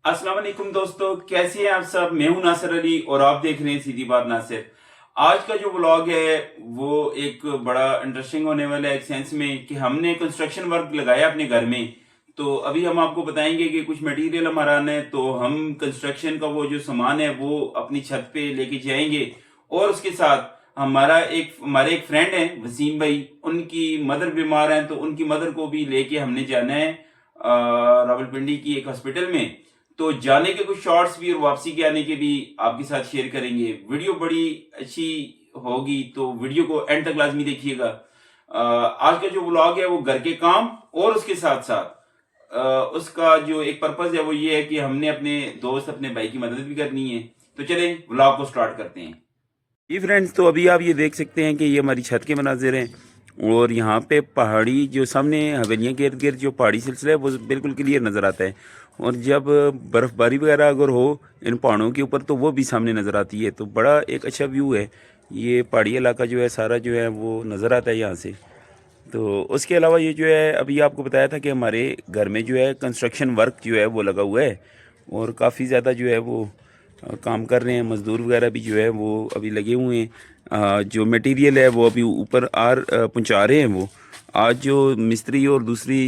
अस्सलाम वालेकुम दोस्तों, कैसे हैं आप सब। मैं हूं नासिर अली और आप देख रहे हैं सीधी बात नासिर। आज का जो व्लॉग है वो एक बड़ा इंटरेस्टिंग होने वाला है एक सेंस में कि हमने कंस्ट्रक्शन वर्क लगाया अपने घर में। तो अभी हम आपको बताएंगे कि कुछ मटेरियल हमारा आना है, तो हम कंस्ट्रक्शन का वो जो सामान है वो अपनी छत पे लेके जाएंगे। और उसके साथ हमारे एक फ्रेंड है वसीम भाई, उनकी मदर बीमार है, तो उनकी मदर को भी लेके हमने जाना है रावलपिंडी की एक हॉस्पिटल में। तो जाने के कुछ शॉर्ट्स भी और वापसी के आने के भी आपके साथ शेयर करेंगे। वीडियो बड़ी अच्छी होगी, तो वीडियो को एंड तक लाजमी देखिएगा। आज का जो व्लॉग है वो घर के काम और उसके साथ साथ उसका जो एक पर्पस है वो ये है कि हमने अपने दोस्त अपने भाई की मदद भी करनी है। तो चलें व्लॉग को स्टार्ट करते हैं। जी फ्रेंड्स, तो अभी आप ये देख सकते हैं कि ये हमारी छत के मनाजिर हैं और यहाँ पे पहाड़ी जो सामने हवेलियाँ के इर्द गिर्द जो पहाड़ी सिलसिला है वो बिल्कुल क्लियर नज़र आता है। और जब बर्फ़बारी वगैरह अगर हो इन पहाड़ों के ऊपर तो वो भी सामने नज़र आती है। तो बड़ा एक अच्छा व्यू है, ये पहाड़ी इलाका जो है सारा जो है वो नज़र आता है यहाँ से। तो उसके अलावा ये जो है अभी आपको बताया था कि हमारे घर में जो है कंस्ट्रक्शन वर्क जो है वो लगा हुआ है और काफ़ी ज़्यादा जो है वो काम कर रहे हैं। मज़दूर वगैरह भी जो है वो अभी लगे हुए हैं। जो मटेरियल है वो अभी ऊपर पहुंचा रहे हैं। वो आज जो मिस्त्री और दूसरी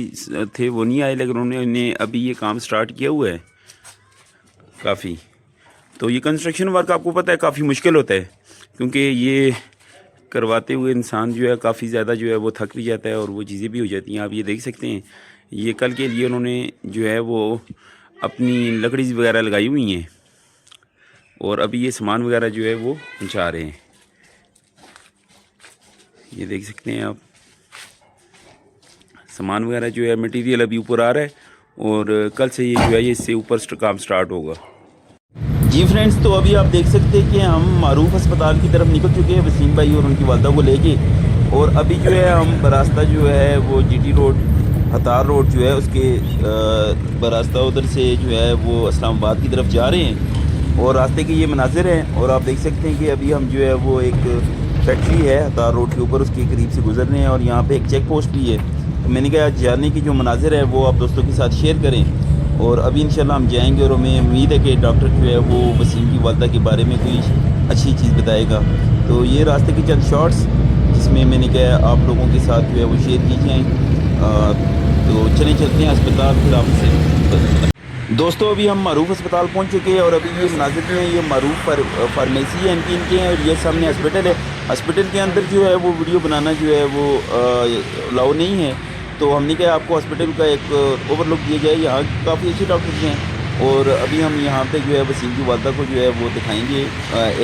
थे वो नहीं आए, लेकिन उन्होंने अभी ये काम स्टार्ट किया हुआ है काफ़ी। तो ये कंस्ट्रक्शन वर्क आपको पता है काफ़ी मुश्किल होता है, क्योंकि ये करवाते हुए इंसान जो है काफ़ी ज़्यादा जो है वो थक भी जाता है और वो चीज़ें भी हो जाती हैं। आप ये देख सकते हैं, ये कल के लिए उन्होंने जो है वो अपनी लकड़ी वगैरह लगाई हुई हैं और अभी ये सामान वगैरह जो है वो पहुंचा रहे हैं। ये देख सकते हैं आप, सामान वगैरह जो है मटेरियल अभी ऊपर आ रहा है और कल से ये जो है ये इससे ऊपर काम स्टार्ट होगा। जी फ्रेंड्स, तो अभी आप देख सकते हैं कि हम मारूफ अस्पताल की तरफ निकल चुके हैं वसीम भाई और उनकी वालदा को लेके। और अभी जो है हम बरास्ता जो है वो जीटी रोड हतार रोड जो है उसके बरास्ता उधर से जो है वो इस्लामाबाद की तरफ जा रहे हैं और रास्ते के ये मनाजिर हैं। और आप देख सकते हैं कि अभी हम जो है वो एक फैक्ट्री है हतार रोड के ऊपर, उसके करीब से गुजर रहे हैं और यहाँ पे एक चेक पोस्ट भी है। तो मैंने कहा जाने की जो मनाजिर है वो आप दोस्तों के साथ शेयर करें। और अभी इंशाल्लाह हम जाएंगे और हमें उम्मीद है कि डॉक्टर जो है वो वसीम की वालदा के बारे में कोई अच्छी चीज़ बताएगा। तो ये रास्ते के चंद शॉर्ट्स जिसमें मैंने कहा आप लोगों के साथ जो है वो शेयर की जाएँ। तो चलते हैं अस्पताल, फिर आपसे दोस्तों अभी हम मारूफ अस्पताल पहुंच चुके हैं और अभी ये मनाजिर जो है ये मारूफ फार्मेसी है इनके हैं और ये सामने हॉस्पिटल है। हॉस्पिटल के अंदर जो है वो वीडियो बनाना जो है वो अलाउ नहीं है। तो हमने कहा आपको हॉस्पिटल का एक ओवरलुक दिया जाए। यहाँ काफ़ी अच्छे डॉक्टर्स हैं और अभी हम यहाँ पे जो है वसीम की वालदा को जो है वो दिखाएंगे।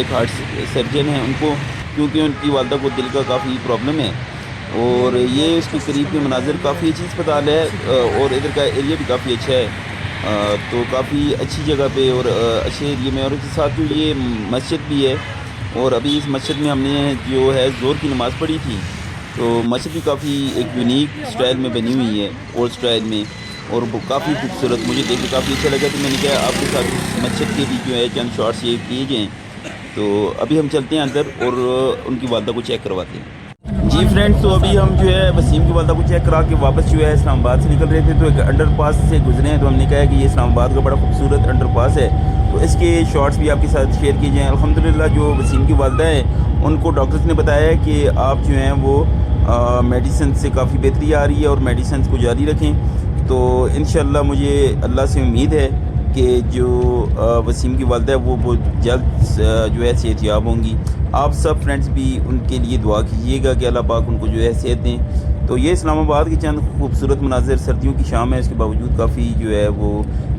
एक हार्ट सर्जन है उनको, क्योंकि उनकी वालदा को दिल का काफ़ी प्रॉब्लम है और ये उसके करीब के मनाजिर काफ़ी अच्छी अस्पताल है और इधर का एरिया भी काफ़ी अच्छा है। तो काफ़ी अच्छी जगह पे और अच्छे एरिया में, और इसके साथ जो ये मस्जिद भी है और अभी इस मस्जिद में हमने जो है ज़ोर की नमाज़ पढ़ी थी। तो मस्जिद भी काफ़ी एक यूनिक स्टाइल में बनी हुई है, ओल्ड स्टाइल में, और वो काफ़ी खूबसूरत, मुझे देख के काफ़ी अच्छा लगा। तो मैंने कहा आपके साथ इस मस्जिद के भी जो है चंद शॉर्ट्स ये किए जाएँ। तो अभी हम चलते हैं अंदर और उनकी वालदा को चेक करवाते हैं। जी फ्रेंड्स, तो अभी हम जो है वसीम की वालदा को चेक करा के वापस जो है इस्लामाबाद से निकल रहे थे, तो एक अंडरपास से गुजरे हैं। तो हमने कहा कि ये इस्लामाबाद का बड़ा खूबसूरत अंडरपास है, तो इसके शॉर्ट्स भी आपके साथ शेयर किए जाएँ। अल्हम्दुलिल्लाह जो वसीम की वालदा है उनको डॉक्टर्स ने बताया है कि आप जो हैं वो मेडिसिन से काफ़ी बेहतरी आ रही है और मेडिसिन को जारी रखें। तो इंशाल्लाह मुझे अल्लाह से उम्मीद है कि जो वसीम की वालदा है वो जल्द जो है सेहतयाब होंगी। आप सब फ्रेंड्स भी उनके लिए दुआ कीजिएगा कि अल्लाह पाक उनको जो है सेहत दें। तो ये इस्लामाबाद के चंद खूबसूरत मनाजिर, सर्दियों की शाम है, इसके बावजूद काफ़ी जो है वो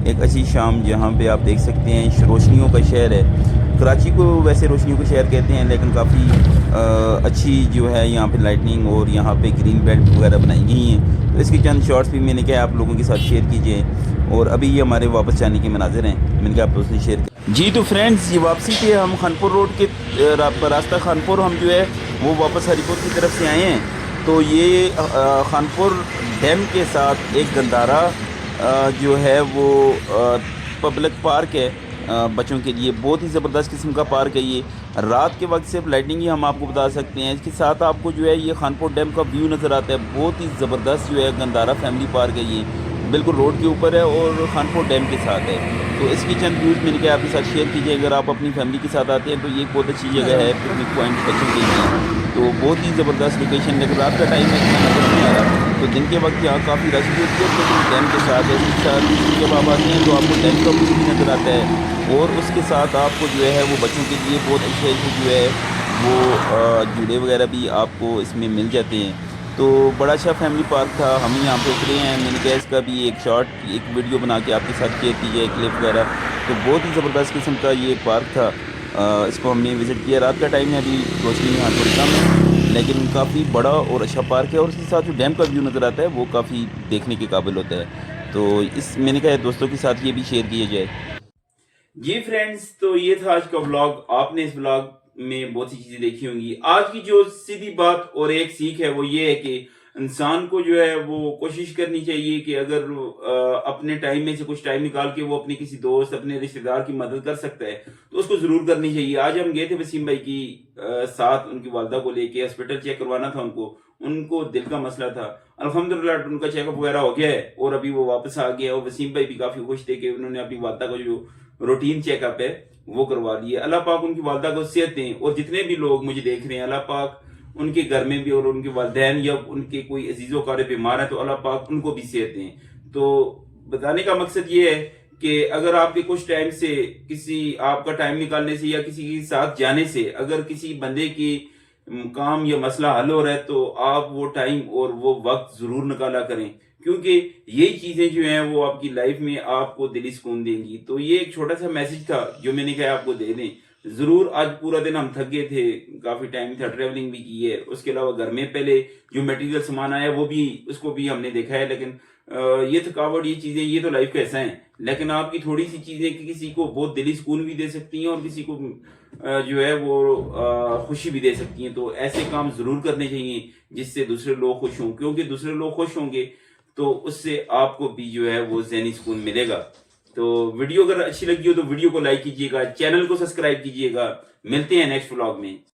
एक अच्छी शाम जहाँ पे आप देख सकते हैं रोशनियों का शहर है। कराची को वैसे रोशनियों का शहर कहते हैं, लेकिन काफ़ी अच्छी जो है यहाँ पे लाइटनिंग और यहाँ पे ग्रीन बेल्ट वगैरह बनाई गई हैं। तो इसके चंद शॉर्ट्स भी मैंने कहा आप लोगों के साथ शेयर कीजिए। और अभी ये हमारे वापस जाने के मनाजिर हैं, मैंने कहा आप लोगों से शेयर किया। जी तो फ्रेंड्स, ये वापसी पे हम खानपुर रोड के रास्ता खानपुर हम जो है वो वापस हरीपुर की तरफ से आए हैं। तो ये खानपुर डैम के साथ एक गंदारा जो है वो पब्लिक पार्क है बच्चों के लिए, बहुत ही ज़बरदस्त किस्म का पार्क है। ये रात के वक्त सिर्फ लाइटिंग ही हम आपको बता सकते हैं। इसके साथ आपको जो है ये खानपुर डैम का व्यू नज़र आता है, बहुत ही ज़बरदस्त जो है गंदारा फैमिली पार्क है ये। بالکل روڈ کے اوپر ہے اور خانپور ڈیم کے ساتھ ہے. تو اس کی چند ویوز میں نے کہا آپ کے ساتھ شیئر کیجیے. اگر آپ اپنی فیملی کے ساتھ آتے ہیں تو یہ ایک بہت اچھی جگہ ہے پکنک پوائنٹ بچوں کے لیے. تو بہت ہی زبردست لوکیشن ہے. اگر رات کا ٹائم ہے اتنا نظر نہیں آ رہا تو دن کے وقت یہاں کافی رش بھی ہوتی ہے لیکن ڈیم کے ساتھ ہے. اس کے ساتھ جب آپ آتے ہیں تو آپ کو ڈیم کا ویو بھی نظر آتا ہے اور اس کے ساتھ آپ کو جو ہے وہ بچوں کے لیے بہت اچھے جو ہے وہ جھولے وغیرہ بھی آپ کو اس میں مل جاتے ہیں. تو بڑا اچھا فیملی پارک تھا. ہم یہاں پہ اترے ہیں. میں نے کہا اس کا بھی ایک ویڈیو بنا کے آپ کے ساتھ شیئر کی جائے کلپ وغیرہ. تو بہت ہی زبردست قسم کا یہ پارک تھا. اس کو ہم نے وزٹ کیا. رات کا ٹائم ہے ابھی روشنی یہاں تھوڑی کم ہے لیکن کافی بڑا اور اچھا پارک ہے اور اس کے ساتھ جو ڈیم کا ویو نظر آتا ہے وہ کافی دیکھنے کے قابل ہوتا ہے. تو میں نے کہا دوستوں کے ساتھ یہ بھی شیئر کیا جائے. جی فرینڈز تو یہ تھا آج کا ولاگ. آپ نے اس ولاگ میں بہت سی چیزیں دیکھی ہوں گی. آج کی جو سیدھی بات اور ایک سیکھ ہے وہ یہ ہے کہ انسان کو جو ہے وہ کوشش کرنی چاہیے کہ اگر اپنے ٹائم میں سے کچھ ٹائم نکال کے وہ اپنے کسی دوست اپنے رشتہ دار کی مدد کر سکتا ہے تو اس کو ضرور کرنی چاہیے. آج ہم گئے تھے وسیم بھائی کی ساتھ ان کی والدہ کو لے کے ہاسپٹل چیک کروانا تھا. ان کو دل کا مسئلہ تھا. الحمدللہ ان کا چیک اپ وغیرہ ہو گیا ہے اور ابھی وہ واپس آ گیا. اور وسیم بھائی بھی کافی خوش تھے کہ انہوں نے اپنی والدہ کا جو روٹین چیک اپ ہے وہ کروا لیے. اللہ پاک ان کی والدہ کو صحت دیں. اور جتنے بھی لوگ مجھے دیکھ رہے ہیں اللہ پاک ان کے گھر میں بھی اور ان کے والدین یا ان کے کوئی عزیز و قارب بیمار ہیں تو اللہ پاک ان کو بھی صحت دیں. تو بتانے کا مقصد یہ ہے کہ اگر آپ کے کچھ ٹائم سے کسی آپ کا ٹائم نکالنے سے یا کسی کے ساتھ جانے سے اگر کسی بندے کی کام یا مسئلہ حل ہو رہا ہے تو آپ وہ ٹائم اور وہ وقت ضرور نکالا کریں کیونکہ یہی چیزیں جو ہیں وہ آپ کی لائف میں آپ کو دلی سکون دیں گی. تو یہ ایک چھوٹا سا میسج تھا جو میں نے کہا آپ کو دے دیں ضرور. آج پورا دن ہم تھک گئے تھے. کافی ٹائم تھا. ٹریولنگ بھی کی ہے. اس کے علاوہ گھر میں پہلے جو میٹیریل سامان آیا وہ بھی اس کو بھی ہم نے دیکھا ہے. لیکن یہ تھکاوٹ یہ چیزیں یہ تو لائف کا ایسا ہیں لیکن آپ کی تھوڑی سی چیزیں کسی کو بہت دلی سکون بھی دے سکتی ہیں اور کسی کو جو ہے وہ خوشی بھی دے سکتی ہیں. تو ایسے کام ضرور کرنے چاہیے جس سے دوسرے لوگ خوش ہوں کیونکہ دوسرے لوگ خوش ہوں گے تو اس سے آپ کو بھی جو ہے وہ ذہنی سکون ملے گا. تو ویڈیو اگر اچھی لگی ہو تو ویڈیو کو لائک کیجیے گا. چینل کو سبسکرائب کیجیے گا. ملتے ہیں نیکسٹ ولاگ میں.